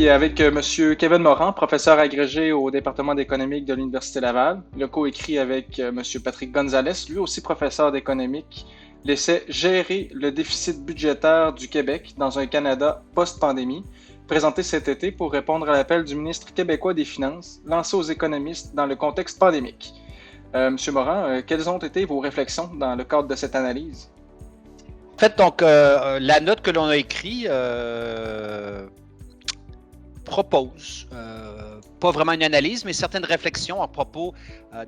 avec Monsieur Kevin Morin, professeur agrégé au département d'économique de l'Université Laval. Il a coécrit avec Monsieur Patrick Gonzalez, lui aussi professeur d'économique, l'essai Gérer le déficit budgétaire du Québec dans un Canada post-pandémie, présenté cet été pour répondre à l'appel du ministre québécois des Finances, lancé aux économistes dans le contexte pandémique. Monsieur Morin, quelles ont été vos réflexions dans le cadre de cette analyse? En fait, donc, la note que l'on a écrite propose, pas vraiment une analyse, mais certaines réflexions à propos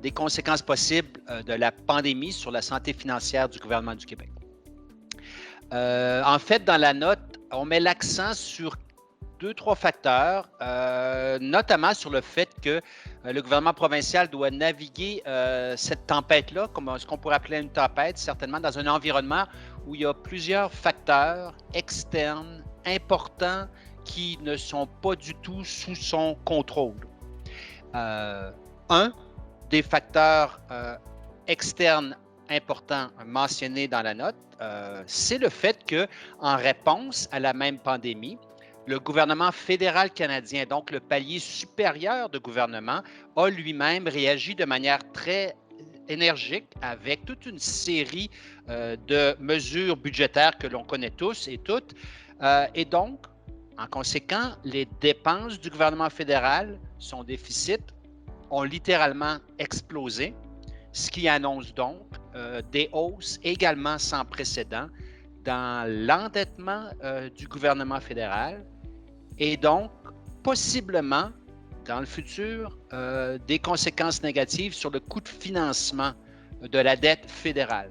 des conséquences possibles de la pandémie sur la santé financière du gouvernement du Québec. En fait, dans la note, on met l'accent sur 2-3 facteurs, notamment sur le fait que le gouvernement provincial doit naviguer cette tempête-là, comme ce qu'on pourrait appeler une tempête, certainement dans un environnement où il y a plusieurs facteurs externes importants qui ne sont pas du tout sous son contrôle. Un des facteurs externes importants mentionnés dans la note, c'est le fait qu'en réponse à la même pandémie, le gouvernement fédéral canadien, donc le palier supérieur de gouvernement, a lui-même réagi de manière très énergique avec toute une série de mesures budgétaires que l'on connaît tous et toutes. Et donc, en conséquent, les dépenses du gouvernement fédéral, son déficit, ont littéralement explosé, ce qui annonce donc des hausses également sans précédent dans l'endettement du gouvernement fédéral et donc possiblement dans le futur des conséquences négatives sur le coût de financement de la dette fédérale.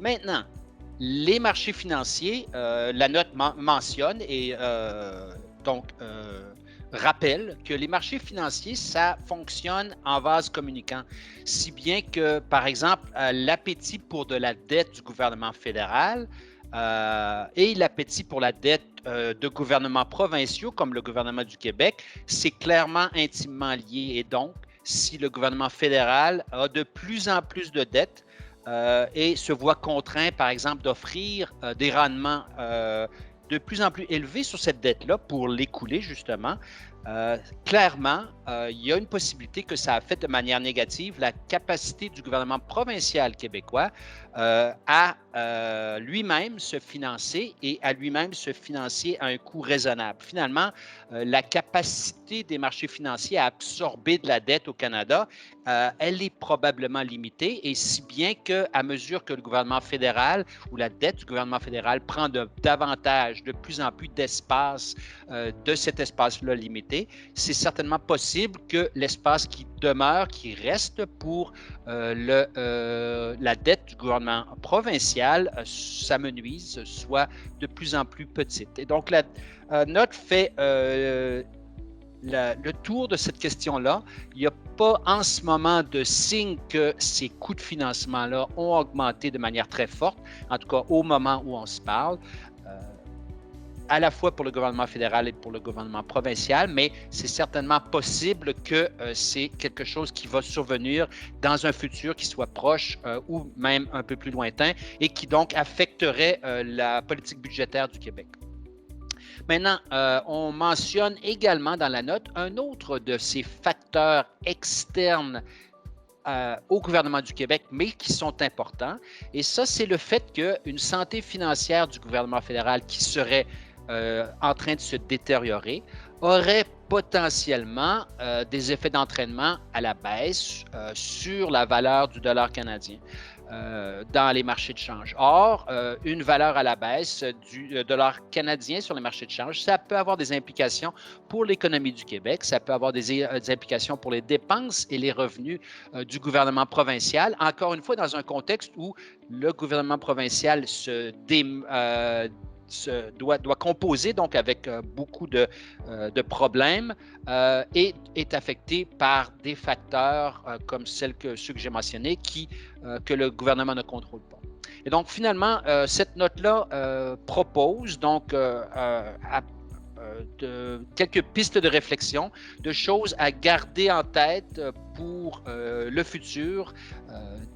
Maintenant, les marchés financiers, la note mentionne et rappelle que les marchés financiers, ça fonctionne en vase communicant, si bien que, par exemple, l'appétit pour de la dette du gouvernement fédéral et l'appétit pour la dette de gouvernements provinciaux, comme le gouvernement du Québec, c'est clairement intimement lié. Et donc, si le gouvernement fédéral a de plus en plus de dettes et se voit contraint, par exemple, d'offrir des rendements de plus en plus élevés sur cette dette-là pour l'écouler, justement, clairement, il y a une possibilité que ça affecte de manière négative la capacité du gouvernement provincial québécois à lui-même se financer et à lui-même se financer à un coût raisonnable. Finalement, la capacité des marchés financiers à absorber de la dette au Canada, elle est probablement limitée et si bien qu'à mesure que le gouvernement fédéral ou la dette du gouvernement fédéral prend davantage, de plus en plus d'espace de cet espace-là limité, c'est certainement possible que l'espace qui demeure, qui reste pour la dette du gouvernement provincial s'amenuise, soit de plus en plus petite. Et donc, la note fait le tour de cette question-là. Il n'y a pas en ce moment de signe que ces coûts de financement-là ont augmenté de manière très forte, en tout cas au moment où on se parle. À la fois pour le gouvernement fédéral et pour le gouvernement provincial, mais c'est certainement possible que c'est quelque chose qui va survenir dans un futur qui soit proche ou même un peu plus lointain et qui donc affecterait la politique budgétaire du Québec. Maintenant, on mentionne également dans la note un autre de ces facteurs externes au gouvernement du Québec, mais qui sont importants. Et ça, c'est le fait qu'une santé financière du gouvernement fédéral qui serait en train de se détériorer, aurait potentiellement des effets d'entraînement à la baisse sur la valeur du dollar canadien dans les marchés de change. Or, une valeur à la baisse du dollar canadien sur les marchés de change, ça peut avoir des implications pour l'économie du Québec, ça peut avoir des implications pour les dépenses et les revenus du gouvernement provincial, encore une fois dans un contexte où le gouvernement provincial doit composer donc avec beaucoup de problèmes et est affecté par des facteurs comme ceux que j'ai mentionnés que le gouvernement ne contrôle pas. Et donc finalement, cette note-là propose donc quelques pistes de réflexion, de choses à garder en tête pour le futur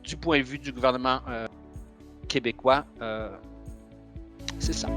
du point de vue du gouvernement québécois. C'est ça.